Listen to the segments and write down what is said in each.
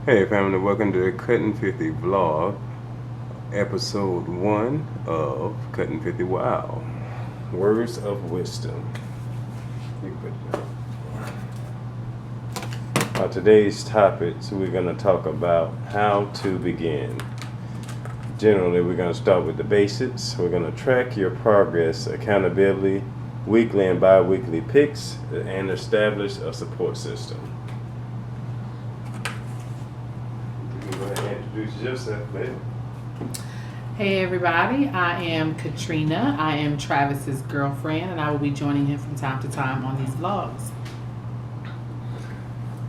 Hey family, welcome to the Cutn50Blog, episode 1 of Cutn50 WOW. Words of wisdom. You can put it down. Today's topics, we're going to talk about how to begin. Generally, we're going to start with the basics. We're going to track your progress, accountability, weekly and bi-weekly picks, and establish a support system. Go ahead and introduce yourself, baby. Hey everybody, I am Katrina. I am Travis's girlfriend, and I will be joining him from time to time on these vlogs.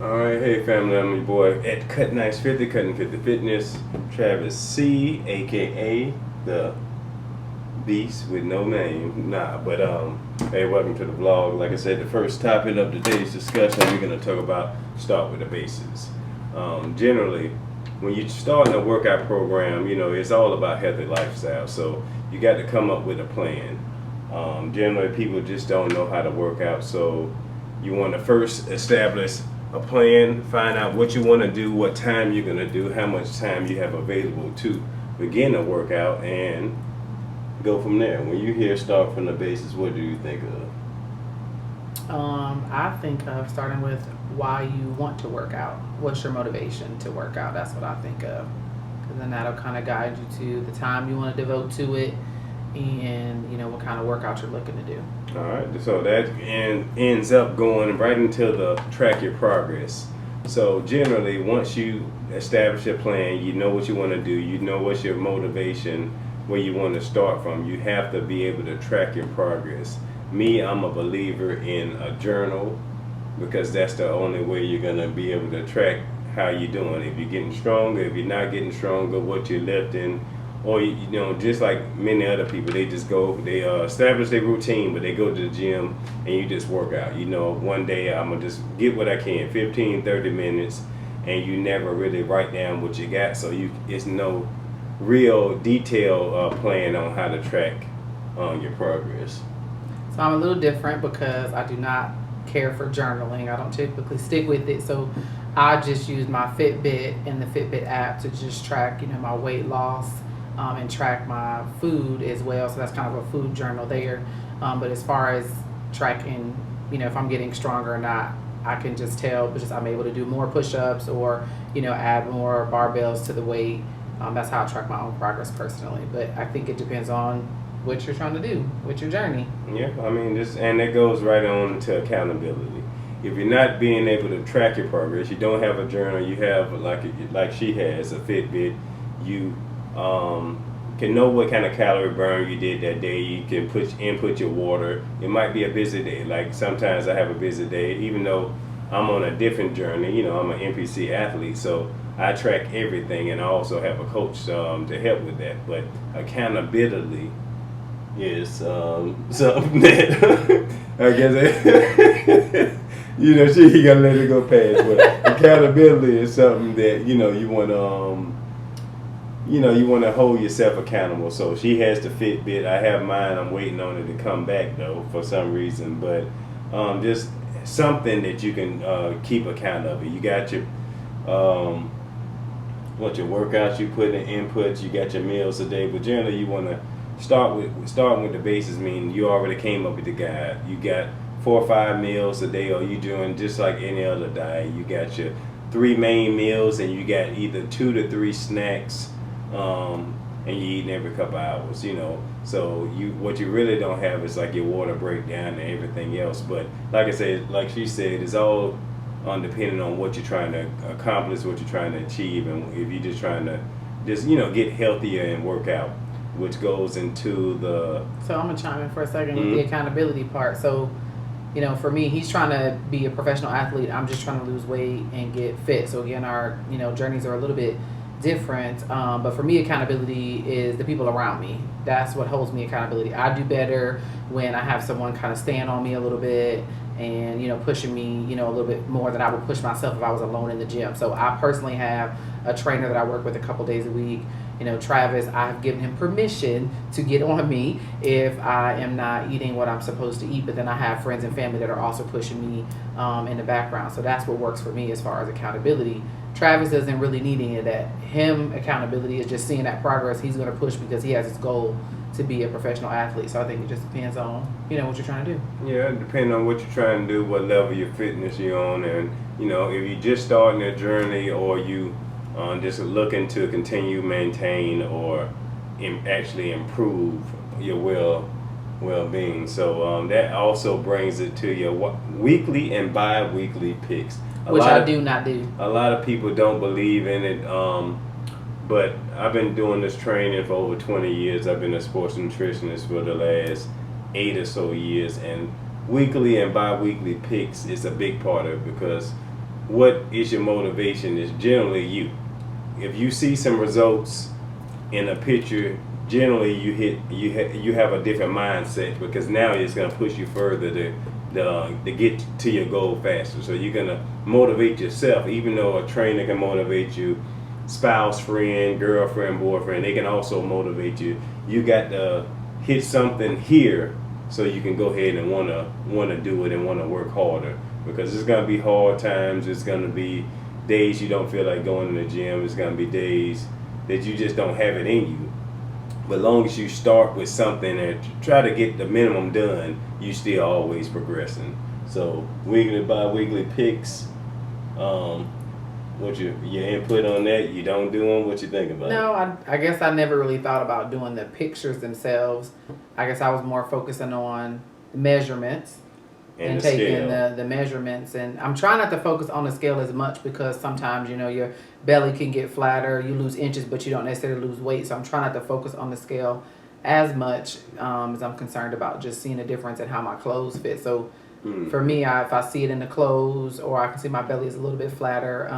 Alright, hey family, I'm your boy at Cutn50, Cutn50 Fitness, Travis C, aka the Beast with no name. Hey, welcome to the vlog. Like I said, the first topic of today's discussion, we're going to talk about start with the basics. Generally, when you're starting a workout program, it's all about healthy lifestyle. So you got to come up with a plan. Generally, people just don't know how to work out. So you want to first establish a plan, find out what you want to do, what time you're going to do, how much time you have available to begin a workout, and go from there. When you hear start from the basics, what do you think of? I think of starting with why you want to work out. What's your motivation to work out? That's what I think of. Because then that'll kind of guide you to the time you want to devote to it, and what kind of workout you're looking to do. All right, so that ends up going right into the track your progress. So generally, once you establish a plan, you know what you want to do, you know what's your motivation, where you want to start from, you have to be able to track your progress. Me, I'm a believer in a journal, because that's the only way you're going to be able to track how you're doing. If you're getting stronger, if you're not getting stronger, what you're lifting, or just like many other people, they just go, they establish their routine, but they go to the gym and you just work out. One day I'm going to just get what I can, 15, 30 minutes, and you never really write down what you got, so it's no real detailed plan on how to track your progress. So I'm a little different because I do not care for journaling. I don't typically stick with it, so I just use my Fitbit and the Fitbit app to just track my weight loss, and track my food as well. So that's kind of a food journal there. But as far as tracking, if I'm getting stronger or not, I can just tell because I'm able to do more push-ups or add more barbells to the weight. That's how I track my own progress personally. But I think it depends on what you're trying to do with your journey. Yeah, and that goes right on to accountability. If you're not being able to track your progress, you don't have a journal, you have like she has a Fitbit, you can know what kind of calorie burn you did that day. You can input your water. It might be a busy day. Like sometimes I have a busy day, even though I'm on a different journey. I'm an NPC athlete, so I track everything, and I also have a coach to help with that. But accountability is something that I guess he gotta let it go past. But accountability is something that you want to you want to hold yourself accountable. So she has the Fitbit. I have mine. I'm waiting on it to come back though for some reason. But just something that you can keep account of it. You got your your workouts, you put in inputs, you got your meals a day. But generally, you want to starting with the basics. Mean you already came up with the guide. You got 4 or 5 meals a day, or you doing just like any other diet. You got your 3 main meals, and you got either 2 to 3 snacks. And you eating every couple hours, So what you really don't have is like your water breakdown and everything else. But like I said, like she said, it's all depending on what you're trying to accomplish, what you're trying to achieve, and if you're just trying to get healthier and work out, which goes into the. So I'm gonna chime in for a second with the accountability part. So, for me, he's trying to be a professional athlete. I'm just trying to lose weight and get fit. So again, our journeys are a little bit different, but for me, accountability is the people around me. That's what holds me accountability. I do better when I have someone kind of stand on me a little bit and, pushing me, a little bit more than I would push myself if I was alone in the gym. So I personally have a trainer that I work with a couple days a week. Travis, I've given him permission to get on me if I am not eating what I'm supposed to eat, but then I have friends and family that are also pushing me in the background. So that's what works for me as far as accountability. Travis doesn't really need any of that. Him, accountability is just seeing that progress. He's going to push because he has his goal to be a professional athlete. So I think it just depends on, what you're trying to do. Yeah, depending on what you're trying to do, what level of fitness you're on, and if you're just starting a journey or you just looking to continue, maintain, or actually improve your well-being. So that also brings it to your weekly and bi-weekly picks. Which I do not do. A lot of people don't believe in it, but I've been doing this training for over 20 years. I've been a sports nutritionist for the last 8 or so years, and weekly and bi-weekly picks is a big part of it, because what is your motivation is generally you. If you see some results in a picture, generally you have a different mindset, because now it's going to push you further to get to your goal faster. So you're going to motivate yourself, even though a trainer can motivate you, spouse, friend, girlfriend, boyfriend, they can also motivate you. You got to hit something here so you can go ahead and want to do it and want to work harder, because it's going to be hard times. It's going to be days you don't feel like going to the gym. It's going to be days that you just don't have it in you. But as long as you start with something and try to get the minimum done, you still always progressing. So weekly, bi-weekly picks, what your input on that? You don't do them? What you think about it? No, I guess I never really thought about doing the pictures themselves. I guess I was more focusing on measurements and taking the measurements. And I'm trying not to focus on the scale as much, because sometimes, your belly can get flatter, you lose inches, but you don't necessarily lose weight. So I'm trying not to focus on the scale as much as I'm concerned about just seeing a difference in how my clothes fit. So for me, if I see it in the clothes, or I can see my belly is a little bit flatter,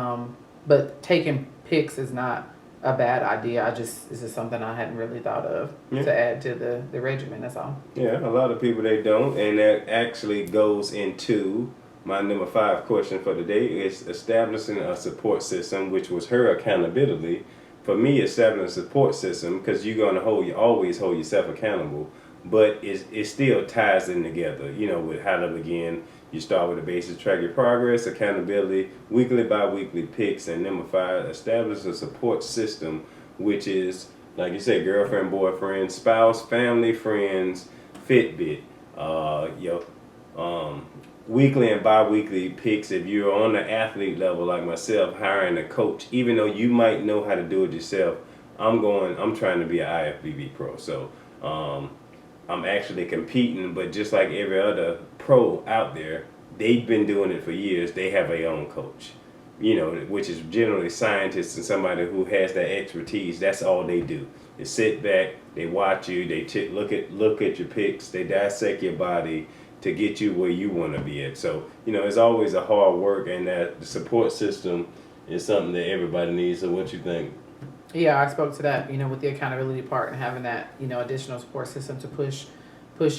but taking pics is not a bad idea. This is something I hadn't really thought of to add to the regimen. That's all. Yeah, a lot of people, they don't, and that actually goes into my number 5 question for the day, is establishing a support system, which was her accountability. For me, establishing a support system, because you're going to always hold yourself accountable, but it still ties in together, with how to begin. You start with the basics, track your progress, accountability, weekly, bi-weekly picks, and number 5, establish a support system, which is, like you said, girlfriend, boyfriend, spouse, family, friends, Fitbit, weekly and bi-weekly picks. If you're on the athlete level like myself, hiring a coach, even though you might know how to do it yourself, I'm trying to be an IFBB pro. So I'm actually competing, but just like every other pro out there, they've been doing it for years. They have their own coach, which is generally scientists and somebody who has that expertise. That's all they do. They sit back, they watch you, they look at your pics, they dissect your body to get you where you want to be at. So, it's always a hard work, and that the support system is something that everybody needs. So what you think? Yeah, I spoke to that, with the accountability part and having that, additional support system to push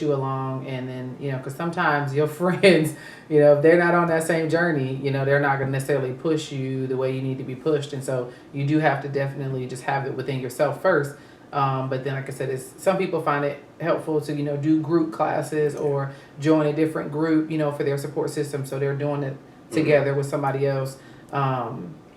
you along. And then, because sometimes your friends, if they're not on that same journey, they're not going to necessarily push you the way you need to be pushed. And so you do have to definitely just have it within yourself first. But then, like I said, some people find it helpful to, do group classes or join a different group, for their support system. So they're doing it together with somebody else.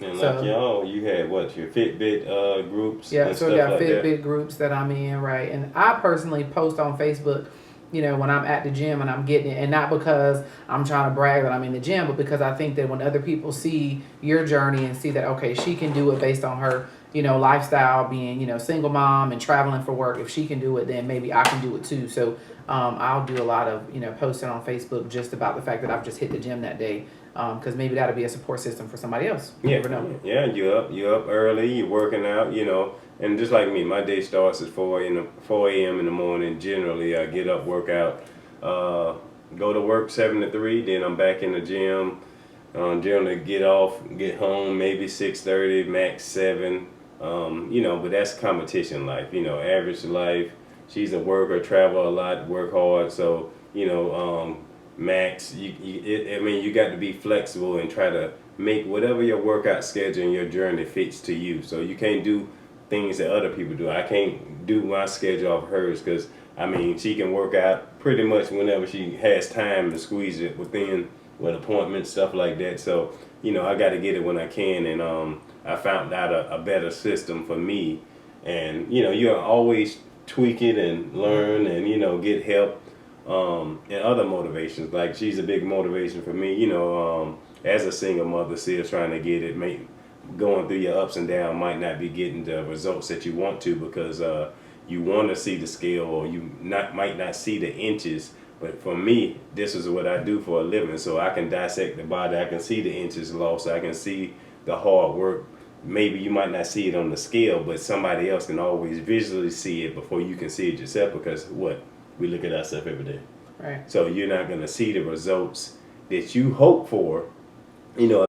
And like y'all, you had your Fitbit groups? Yeah, and so stuff got like Fitbit that? groups that I'm in, right? And I personally post on Facebook, when I'm at the gym and I'm getting it, and not because I'm trying to brag that I'm in the gym, but because I think that when other people see your journey and see that, okay, she can do it based on her, lifestyle, being, single mom and traveling for work, if she can do it, then maybe I can do it too. So I'll do a lot of, posting on Facebook just about the fact that I've just hit the gym that day. Because maybe that'll be a support system for somebody else. You never know. Yeah, you're up early, you're working out, and just like me, my day starts at 4 a.m. in the morning. Generally, I get up, work out, go to work 7 to 3, then I'm back in the gym. Generally get home maybe 6:30, max 7. But that's competition life. Average life. She's a worker, travel a lot, work hard. So max. I mean, you got to be flexible and try to make whatever your workout schedule and your journey fits to you. So you can't do things that other people do. I can't do my schedule off hers because, I mean, she can work out pretty much whenever she has time to squeeze it within with appointments, stuff like that. So, you know, I got to get it when I can. And I found out a better system for me. And, you know, you always tweak it and learn and, you know, get help and other motivations. Like, she's a big motivation for me, you know, as a single mother, still trying to get it, going through your ups and downs, might not be getting the results that you want to because you want to see the scale or you might not see the inches. But for me, this is what I do for a living, so I can dissect the body. I can see the inches lost. I can see the hard work. Maybe you might not see it on the scale, but somebody else can always visually see it before you can see it yourself because we look at ourselves every day. Right. So you're not going to see the results that you hope for, you know,